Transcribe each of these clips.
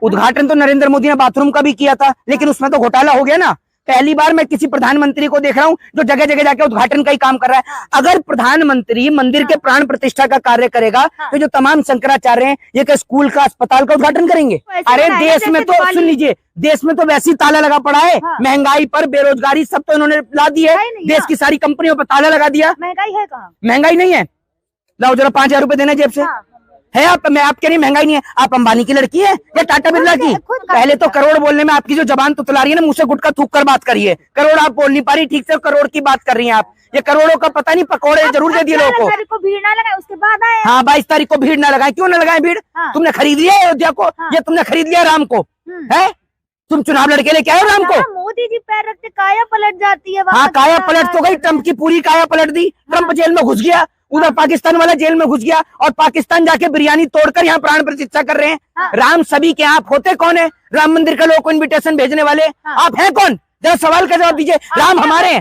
उद्घाटन तो नरेंद्र मोदी ने बाथरूम का भी किया था, लेकिन उसमें तो घोटाला हो गया ना। पहली बार मैं किसी प्रधानमंत्री को देख रहा हूँ जो जगह जगह जाके उद्घाटन का ही काम कर रहा है। अगर प्रधानमंत्री मंदिर के प्राण प्रतिष्ठा का कार्य करेगा तो जो तमाम शंकराचार्य हैं ये क्या स्कूल का, अस्पताल का उद्घाटन करेंगे? अरे देश में तो सुन लीजिए, देश में तो वैसे ही ताला लगा पड़ा है। महंगाई पर, बेरोजगारी सब तो इन्होंने ला दी है। देश की सारी कंपनियों पर ताला लगा दिया। महंगाई है कहाँ? महंगाई नहीं है। लाओ जरा 5,000 रुपए देना जेब से। है आप, मैं आप कह रही महंगाई नहीं है। आप अंबानी की लड़की है या टाटा बिरला की? पहले तो करोड़ बोलने में आपकी जो जबान तुतला रही है ना, मुंह से गुटका थूक कर बात करिए। करोड़ आप बोल नहीं पा रही ठीक से, करोड़ की बात कर रही हैं आप। ये करोड़ों का पता नहीं, पकौड़े जरूर दे दिए लोगों को। भीड़ ना लगाए उसके बाद आए। हाँ 22 तारीख को भीड़ ना लगाए। क्यों ना लगाए भीड़? तुमने खरीद लिया अयोध्या को, ये तुमने खरीद लिया राम को, है? तुम चुनाव लड़के लेके आए राम को। मोदी जी पैर रखते काया पलट जाती है। हाँ काया पलट तो गई, ट्रम्प की पूरी काया पलट दी। ट्रम्प जेल में घुस गया, उधर पाकिस्तान वाला जेल में घुस गया, और पाकिस्तान जाके बिरयानी तोड़कर यहाँ प्राण प्रतिष्ठा कर रहे हैं। राम सभी के आप होते कौन है? राम मंदिर के लोगों को इनविटेशन भेजने वाले आप हैं कौन? जरा सवाल का जवाब दीजिए। राम हमारे हैं।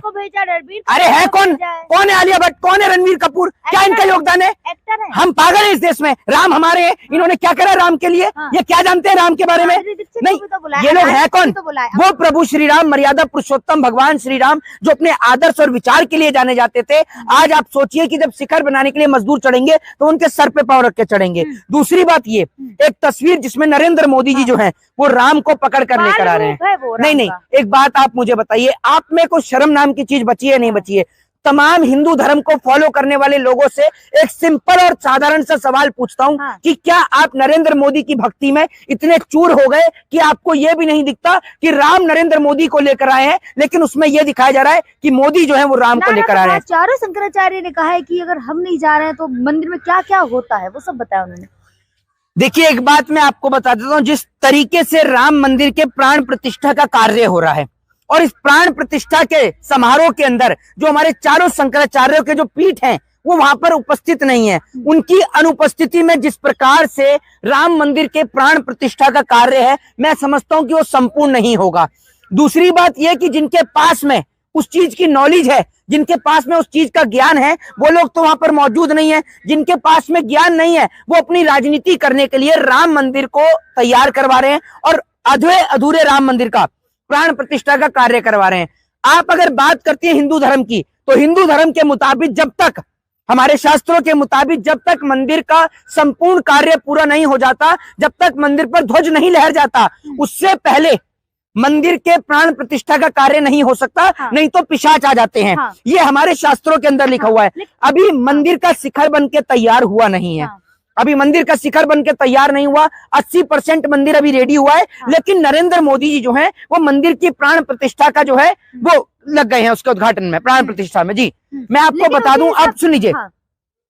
अरे है कौन? कौन है आलिया भट्ट? कौन है रणवीर कपूर? क्या इनका योगदान है? एक्टर है। हम पागल हैं इस देश में। राम हमारे हैं। इन्होंने क्या करा राम के लिए? ये क्या जानते हैं राम के बारे में? नहीं, ये लोग है कौन? वो प्रभु श्री राम, मर्यादा पुरुषोत्तम भगवान श्री राम, जो अपने आदर्श और विचार के लिए जाने जाते थे। आज आप सोचिए कि जब शिखर बनाने के लिए मजदूर चढ़ेंगे तो उनके सर पे पांव रख के चढ़ेंगे। दूसरी बात, ये एक तस्वीर जिसमें नरेंद्र मोदी जी जो है वो राम को पकड़ कर लेकर आ रहे हैं। नहीं, एक बात आप मुझे बताइए, आप में कोई शर्म नाम की चीज बची है नहीं बची है? तमाम हिंदू धर्म को फॉलो करने वाले लोगों से एक सिंपल और साधारण सा सवाल पूछता हूं कि क्या आप नरेंद्र मोदी की भक्ति में इतने चूर हो गए कि आपको यह भी नहीं दिखता कि राम नरेंद्र मोदी को लेकर आए हैं, लेकिन उसमें यह दिखाया जा रहा है कि मोदी जो है वो राम को लेकर आ रहे हैं। चारों शंकराचार्य ने कहा है कि अगर हम नहीं जा रहे हैं तो मंदिर में क्या क्या होता है वो सब बताया उन्होंने। देखिए एक बात मैं आपको बता देता हूँ, जिस तरीके से राम मंदिर के प्राण प्रतिष्ठा का कार्य हो रहा है और इस प्राण प्रतिष्ठा के समारोह के अंदर जो हमारे चारों शंकराचार्यों के जो पीठ हैं वो वहां पर उपस्थित नहीं है, उनकी अनुपस्थिति में जिस प्रकार से राम मंदिर के प्राण प्रतिष्ठा का कार्य है, मैं समझता हूं कि वो संपूर्ण नहीं होगा। दूसरी बात यह कि जिनके पास में उस चीज की नॉलेज है, जिनके पास में उस चीज का ज्ञान है, वो लोग तो वहां पर मौजूद नहीं है। जिनके पास में ज्ञान नहीं है वो अपनी राजनीति करने के लिए राम मंदिर को तैयार करवा रहे हैं और अधूरे राम मंदिर का प्राण प्रतिष्ठा का कार्य करवा रहे हैं। आप अगर बात करती हैं हिंदू धर्म की, तो हिंदू धर्म के मुताबिक जब तक, हमारे शास्त्रों के मुताबिक जब तक मंदिर का संपूर्ण कार्य पूरा नहीं हो जाता, जब तक मंदिर पर ध्वज नहीं लहर जाता, उससे पहले मंदिर के प्राण प्रतिष्ठा का कार्य नहीं हो सकता। नहीं तो पिशाच आ जाते हैं। ये हमारे शास्त्रों के अंदर लिखा हुआ है। अभी मंदिर का शिखर बन के तैयार हुआ नहीं है। अभी मंदिर का शिखर बन के तैयार नहीं हुआ। 80% मंदिर अभी रेडी हुआ है, लेकिन नरेंद्र मोदी जी जो है वो मंदिर की प्राण प्रतिष्ठा का जो है वो लग गए हैं उसके उद्घाटन में, प्राण प्रतिष्ठा में। जी मैं आपको बता दूं, अब सुन लीजिए,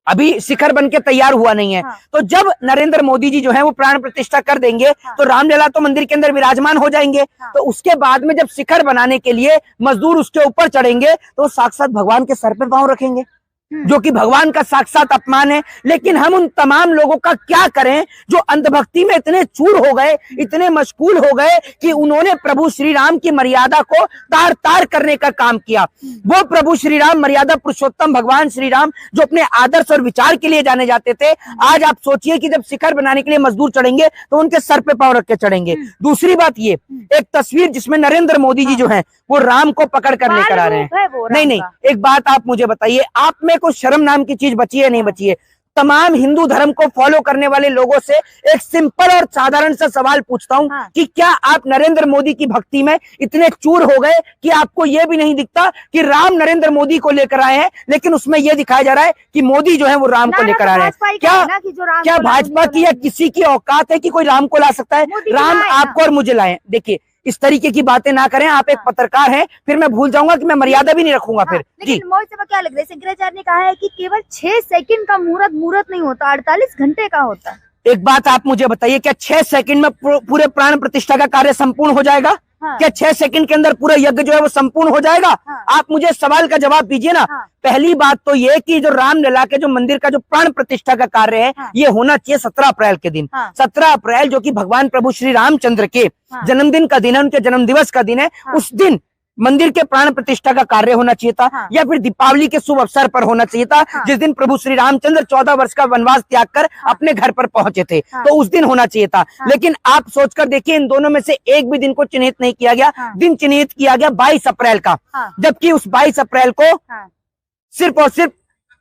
अभी शिखर बन के तैयार हुआ नहीं है। तो जब नरेंद्र मोदी जी जो है वो प्राण प्रतिष्ठा कर देंगे तो रामलला तो मंदिर के अंदर विराजमान हो जाएंगे। तो उसके बाद में जब शिखर बनाने के लिए मजदूर उसके ऊपर चढ़ेंगे तो साक्षात भगवान के सर पे पांव रखेंगे, जो कि भगवान का साक्षात अपमान है। लेकिन हम उन तमाम लोगों का क्या करें जो अंधभक्ति में इतने चूर हो गए, इतने मशगूल हो गए कि उन्होंने प्रभु श्री राम की मर्यादा को तार तार करने का काम किया। वो प्रभु श्री राम, मर्यादा पुरुषोत्तम भगवान श्री राम, जो अपने आदर्श और विचार के लिए जाने जाते थे, आज आप सोचिए कि जब शिखर बनाने के लिए मजदूर चढ़ेंगे तो उनके सर पे पांव रख के चढ़ेंगे। दूसरी बात, ये एक तस्वीर जिसमें नरेंद्र मोदी जी जो है वो राम को पकड़ कर लेकर आ रहे हैं। नहीं, एक बात आप मुझे बताइए, आप में कोई शर्म नाम की चीज बची है नहीं बची है? तमाम हिंदू धर्म को फॉलो करने वाले लोगों से एक सिंपल और साधारण सा सवाल पूछता हूं कि क्या आप नरेंद्र मोदी की भक्ति में इतने चूर हो गए कि आपको यह भी नहीं दिखता कि राम नरेंद्र मोदी को लेकर आए हैं, लेकिन उसमें यह दिखाया जा रहा है कि मोदी जो है वो राम को लेकर आ रहे हैं। क्या भाजपा की या किसी की औकात है कि कोई राम को ला सकता है? राम आपको और मुझे लाए। देखिए इस तरीके की बातें ना करें, आप एक पत्रकार हैं, फिर मैं भूल जाऊंगा कि मैं मर्यादा भी नहीं रखूंगा। फिर लेकिन मोहित से क्या लग रहा है, शंकराचार्य ने कहा है कि केवल 6 सेकंड का मुहूर्त नहीं होता, 48 घंटे का होता है। एक बात आप मुझे बताइए, क्या 6 सेकंड में पूरे प्राण प्रतिष्ठा का कार्य संपूर्ण हो जाएगा? क्या 6 सेकंड के अंदर पूरा यज्ञ जो है वो संपूर्ण हो जाएगा? आप मुझे सवाल का जवाब दीजिए ना। पहली बात तो ये कि जो रामलला के जो मंदिर का जो प्राण प्रतिष्ठा का कार्य है ये होना चाहिए 17 अप्रैल के दिन। 17 अप्रैल जो कि भगवान प्रभु श्री रामचंद्र के जन्मदिन का दिन है, उनके जन्म दिवस का दिन है। उस दिन मंदिर के प्राण प्रतिष्ठा का कार्य होना चाहिए था, हाँ। या फिर दीपावली के शुभ अवसर पर होना चाहिए था, हाँ। जिस दिन प्रभु श्री रामचंद्र 14 वर्ष का वनवास त्याग कर अपने घर पर पहुंचे थे, हाँ। तो उस दिन होना चाहिए था। हाँ। लेकिन आप सोचकर देखिए, इन दोनों में से एक भी दिन को चिन्हित नहीं किया गया। हाँ। दिन चिन्हित किया गया 22 अप्रैल का, हाँ। जबकि उस 22 अप्रैल को हाँ। सिर्फ और सिर्फ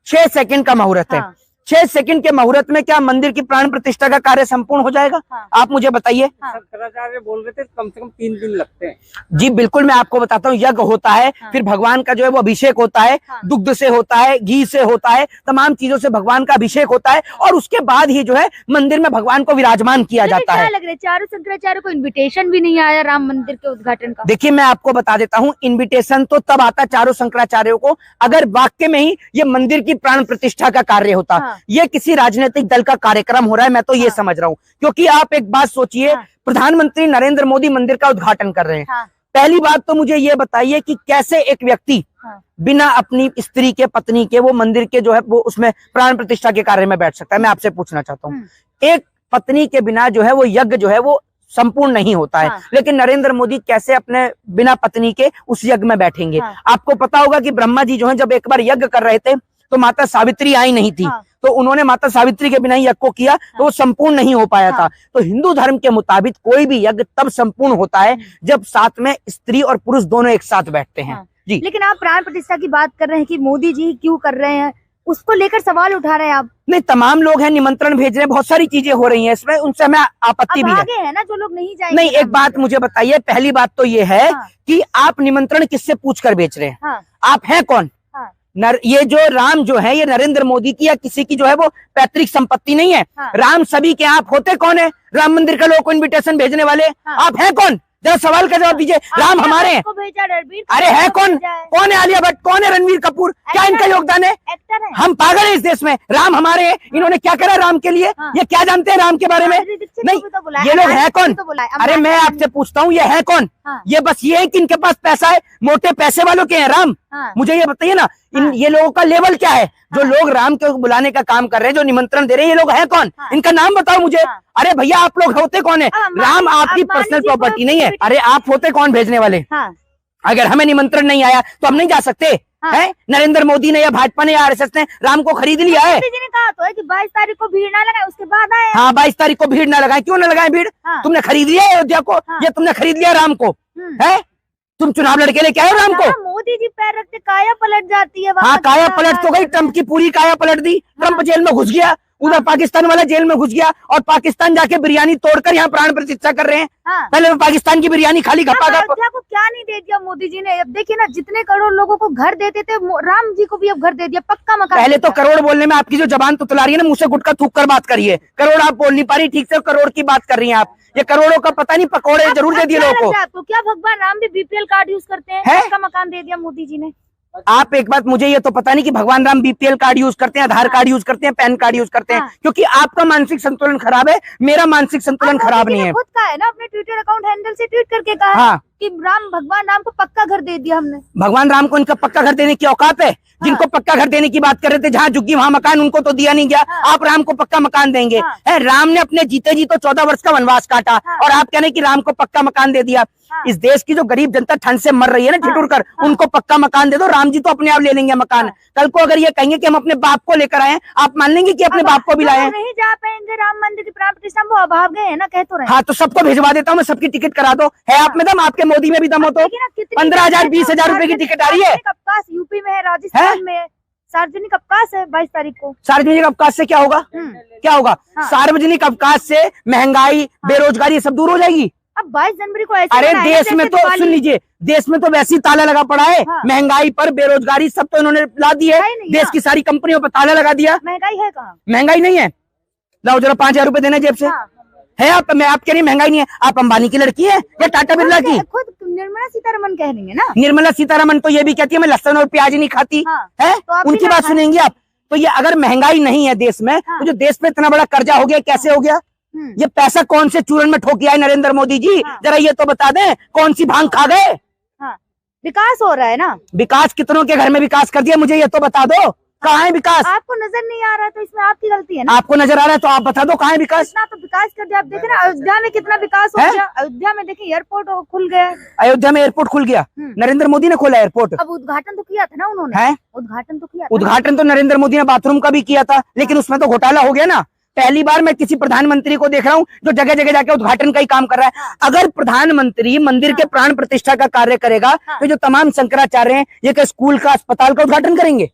6 सेकंड का मुहूर्त है। हाँ। 6 सेकंड के मुहूर्त में क्या मंदिर की प्राण प्रतिष्ठा का कार्य संपूर्ण हो जाएगा? हाँ। आप मुझे बताइए। हाँ। शंकराचार्य बोल रहे थे कम से कम 3 दिन लगते हैं। जी बिल्कुल, मैं आपको बताता हूँ, यज्ञ होता है, हाँ। फिर भगवान का जो है वो अभिषेक होता है, हाँ। दुग्ध से होता है, घी से होता है, तमाम चीजों से भगवान का अभिषेक होता है, और उसके बाद ही जो है मंदिर में भगवान को विराजमान किया लेकिन जाता क्या है। लग रहा है, चारों शंकराचार्य को इनविटेशन भी नहीं आया राम मंदिर के उद्घाटन का? देखिए, मैं आपको बता देता हूँ, इनविटेशन तो तब आता चारों शंकराचार्यों को अगर वाक्य में ही ये मंदिर की प्राण प्रतिष्ठा का कार्य होता। हाँ। ये किसी राजनीतिक दल का कार्यक्रम हो रहा है, मैं तो ये हाँ। समझ रहा हूँ। क्योंकि आप एक बात सोचिए, हाँ। प्रधानमंत्री नरेंद्र मोदी मंदिर का उद्घाटन कर रहे हैं। हाँ। पहली बात तो मुझे ये बताइए कि कैसे एक व्यक्ति हाँ। बिना अपनी स्त्री के, पत्नी के, वो मंदिर के जो है वो उसमें प्राण प्रतिष्ठा के कार्य में बैठ सकता है? मैं आपसे पूछना चाहता हूँ। एक पत्नी के बिना जो है वो यज्ञ जो है वो संपूर्ण नहीं होता है। हाँ। लेकिन नरेंद्र मोदी कैसे अपने बिना पत्नी के उस यज्ञ में बैठेंगे? हाँ। आपको पता होगा कि ब्रह्मा जी जो है जब एक बार यज्ञ कर रहे थे तो माता सावित्री आई नहीं थी। हाँ। तो उन्होंने माता सावित्री के बिना यज्ञ को किया, तो वो संपूर्ण नहीं हो पाया था। तो हिंदू धर्म के मुताबिक कोई भी यज्ञ तब संपूर्ण होता है जब साथ में स्त्री और पुरुष दोनों एक साथ बैठते हैं। हाँ। जी। लेकिन आप प्राण प्रतिष्ठा की बात कर रहे हैं कि मोदी जी क्यों कर रहे हैं, उसको लेकर सवाल उठा रहे हैं आप। नहीं, तमाम लोग हैं, निमंत्रण भेज रहे हैं, बहुत सारी चीजें हो रही हैं इसमें, उनसे हमें आपत्ति अब भी है। आगे है ना जो लोग नहीं जाएंगे। नहीं, एक बात मुझे बताइए, पहली बात तो ये है हाँ। कि आप निमंत्रण किससे पूछ कर बेच रहे हैं? हाँ। आप हैं कौन? हाँ। ये जो राम जो है, ये नरेंद्र मोदी की या किसी की जो है वो पैतृक संपत्ति नहीं है। हाँ। राम सभी के, आप होते कौन है राम मंदिर के लोगों को इनविटेशन भेजने वाले? हाँ। आप हैं कौन? जरा सवाल का जवाब दीजिए। राम हमारे हैं। को भेजा रणबीर अरे कपूर है को कौन? भेजा है। कौन है आलिया भट्ट? कौन है रणवीर कपूर? क्या एक्टर इनका है। योगदान है? एक्टर है। हम पागल हैं इस देश में। राम हमारे हैं, इन्होंने क्या करा राम के लिए? हाँ। ये क्या जानते हैं राम के बारे में? माधुरी दीक्षित नहीं, को भी तो बुलाया, ये लोग अनाज हैं को भी कौन? तो बुलाया। अरे मैं आपसे पूछता हूँ, ये है कौन? हाँ। ये बस ये है कि इनके पास पैसा है, मोटे पैसे वालों के हैं राम। हाँ। मुझे ये बताइए ना, हाँ। ये लोगों का लेवल क्या है? जो लोग राम के बुलाने का काम कर रहे हैं, जो निमंत्रण दे रहे हैं, ये लोग हैं कौन? हाँ। इनका नाम बताओ मुझे। हाँ। अरे भैया, आप लोग होते कौन है? अब राम आपकी अब पर्सनल मान लीजिए प्रॉपर्टी कोई- नहीं है। अरे आप होते कौन भेजने वाले? हाँ। अगर हमें निमंत्रण नहीं आया तो हम नहीं जा सकते? हाँ। है नरेंद्र मोदी ने या भाजपा ने या आरएसएस ने राम को खरीद लिया है। मोदी जी ने कहा तो है कि 22 तारीख को भीड़ ना लगाए, उसके बाद आए। हाँ, 22 तारीख को भीड़ ना लगाए। क्यों ना लगाए भीड़? हाँ। तुमने खरीद लिया है अयोध्या को, हाँ। ये तुमने खरीद लिया राम को, है? तुम चुनाव लड़के लेके आए हो राम को? जहाँ मोदी जी पैर रखते काया पलट जाती है। हाँ, काया पलट तो गई, ट्रम्प की पूरी काया पलट दी। ट्रम्प जेल में घुस गया, उधर पाकिस्तान वाला जेल में घुस गया, और पाकिस्तान जाके बिरयानी तोड़कर यहाँ प्राण प्रतिष्ठा कर रहे हैं। हाँ। पहले वो पाकिस्तान की बिरयानी खाली खपा खप। अयोध्या को क्या नहीं दे दिया मोदी जी ने? अब देखिए ना, जितने करोड़ लोगों को घर देते थे, राम जी को भी अब घर दे दिया, पक्का मकान। पहले तो दे दिया। करोड़ बोलने में आपकी जो जबान तुतला रही है ना, मुंह से गुटका थूक कर बात करिए। करोड़ आप बोल नहीं पा रही ठीक से, करोड़ की बात कर रही हैं आप। ये करोड़ों का पता नहीं, पकौड़े अब जरूर दे दिए क्या लोगों लगता है को। आपको? क्या भगवान राम भी बीपीएल कार्ड यूज करते हैं? है? पक्का मकान दे दिया मोदी जी ने। आप एक बात, मुझे ये तो पता नहीं कि भगवान राम बीपीएल कार्ड यूज करते हैं, आधार कार्ड यूज करते हैं, पैन कार्ड यूज करते हैं, हाँ। क्योंकि आपका मानसिक संतुलन खराब है, मेरा मानसिक संतुलन अब खराब मोदी जी नहीं ने है। खुद कहा है ना, अपने ट्विटर अकाउंट हैंडल से ट्वीट करके कहा है हाँ। कि भगवान राम को पक्का घर दे दिया हमने। भगवान राम को इनका पक्का घर देने की औकात है? जिनको पक्का घर देने की बात कर रहे थे, जहाँ झुग्गी वहां मकान, उनको तो दिया नहीं गया। हाँ। आप राम को पक्का मकान देंगे? हाँ। है, राम ने अपने जीते जी तो 14 वर्ष का वनवास काटा, हाँ। और आप कह रहे हैं कि राम को पक्का मकान दे दिया। हाँ। इस देश की जो गरीब जनता ठंड से मर रही है ना ठिठुर कर, हाँ। उनको पक्का मकान दे दो, राम जी तो अपने आप ले लेंगे मकान। हाँ। कल को अगर ये कहेंगे कि हम अपने बाप को लेकर आए हैं, आप मान लेंगे कि अपने अब बाप को भी जो लाए लोग हैं? नहीं जा पाएंगे राम मंदिर की प्राण प्रतिष्ठा, वो अभाव गए हैं ना, कह तो रहे हैं। हाँ, तो सबको भिजवा देता हूँ मैं, सबकी टिकट करा दो। है आप में दम? आपके मोदी में भी दम हो तो? देखिए ना, कितनी 15,000 20,000 रुपए की टिकट आ रही है। सार्वजनिक अवकाश यूपी में है, राजस्थान में है, सार्वजनिक अवकाश है 22 तारीख को। सार्वजनिक अवकाश से क्या होगा? क्या होगा? हाँ। सार्वजनिक अवकाश से महंगाई, बेरोजगारी, ये सब दूर हो जाएगी। अब 22 जनवरी को ऐसे अरे मनाया देश जैसे में तो दिवाली। सुन लीजिए, देश में तो वैसे ही ताला लगा पड़ा है। हाँ। महंगाई पर, बेरोजगारी, सब तो इन्होंने ला दी है। है ही नहीं, देश हाँ। की सारी कंपनियों पर ताला लगा दिया। महंगाई है कहाँ? महंगाई नहीं है? लाओ जरा 5,000 रुपए देना जेब से। हाँ। है आप? मैं आप कह रही महंगाई नहीं है? आप अंबानी की लड़की है या टाटा बिरला की? खुद निर्मला सीतारमण कह रही है ना। निर्मला सीतारमण तो ये भी कहती है मैं लहसुन और प्याज नहीं खाती। हाँ। है, तो आप उनकी भी ना बात खाएं। सुनेंगे आप? तो ये अगर महंगाई नहीं है देश में, हाँ। तो जो देश पे इतना बड़ा कर्जा हो गया, कैसे हो गया? ये पैसा कौन से चूरन में ठोक आए नरेंद्र मोदी जी? हाँ। जरा ये तो बता दें, कौन सी भांग खा गए? हाँ। विकास हो रहा है ना। विकास कितनों के घर में विकास कर दिया, मुझे ये तो बता दो। कहाँ है विकास? आपको नजर नहीं आ रहा है तो इसमें आपकी गलती है ना। आपको नजर आ रहा है तो आप बता दो कहाँ है विकास? इतना तो विकास कर दिया। आप देखे ना अयोध्या में कितना विकास हो है? गया। अयोध्या में देखिए एयरपोर्ट खुल गया है। अयोध्या में एयरपोर्ट खुल गया, नरेंद्र मोदी ने खोला एयरपोर्ट। अब उद्घाटन तो किया था ना उन्होंने। है उद्घाटन तो किया था। उद्घाटन तो नरेंद्र मोदी ने बाथरूम का भी किया था, लेकिन उसमें तो घोटाला हो गया ना। पहली बार मैं किसी प्रधानमंत्री को देख रहा हूँ जो जगह जगह जाके उद्घाटन का ही काम कर रहा है। अगर प्रधानमंत्री मंदिर के प्राण प्रतिष्ठा का कार्य करेगा तो जो तमाम शंकराचार्य हैं ये क्या स्कूल का अस्पताल का उद्घाटन करेंगे?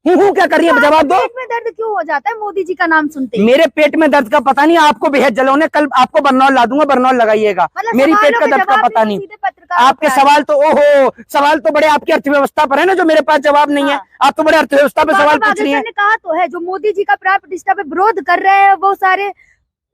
क्या कर रही है? जवाब दो। पेट में दर्द क्यों हो जाता है मोदी जी का नाम सुनते ही? मेरे पेट में दर्द का पता नहीं, आपको बेहद जलौने। कल आपको बरनौल ला दूंगा, बरनौल लगाइएगा। मतलब मेरी पेट सवालों का के दर्द का जवाब पता नहीं, नहीं। सीधे पत्रकार आपके होता है। सवाल तो ओहो, सवाल तो बड़े आपकी अर्थव्यवस्था पर है ना, जो मेरे पास जवाब नहीं है। आप तो बड़े अर्थव्यवस्था पे बाबा सवाल पूछ रही बागेश्वर हैं। ने कहा तो है जो मोदी जी का प्राण प्रतिष्ठा पे विरोध कर रहे हैं वो सारे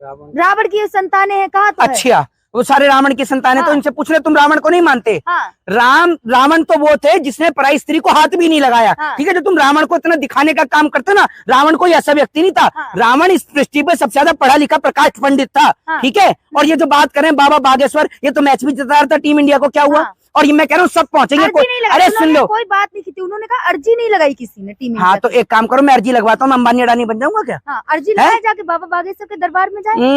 रावण की संतानें हैं। कहा तो है। अच्छा, वो सारे रावण की संतानें। तो हाँ। इनसे पूछ रहे तुम रावण को नहीं मानते? हाँ। रावण तो वो थे जिसने पराई स्त्री को हाथ भी नहीं लगाया। हाँ। ठीक है, जो तुम रावण को इतना दिखाने का काम करते ना, रावण कोई ऐसा व्यक्ति नहीं था। हाँ। रावण इस पृथ्वी पे सबसे ज्यादा पढ़ा लिखा प्रकाश पंडित था। हाँ। ठीक है, और ये जो बात करें बाबा बागेश्वर, ये तो मैच भी जिता रहा था टीम इंडिया को, क्या हुआ? हाँ। और ये मैं कह रहा हूँ सब पहुंचेंगे। अर्जी नहीं लगाई अरे सुन उन्होंने, लो, कोई बात नहीं की थी। उन्होंने कहा अर्जी नहीं लगाई किसी ने टीम हाँ इंडिया तो एक काम करो, मैं अर्जी लगवाता हूँ, मैं अंबानी अडानी बन जाऊंगा क्या? हाँ अर्जी लगाए जाके बाबा बागेश्वर के दरबार में जाए।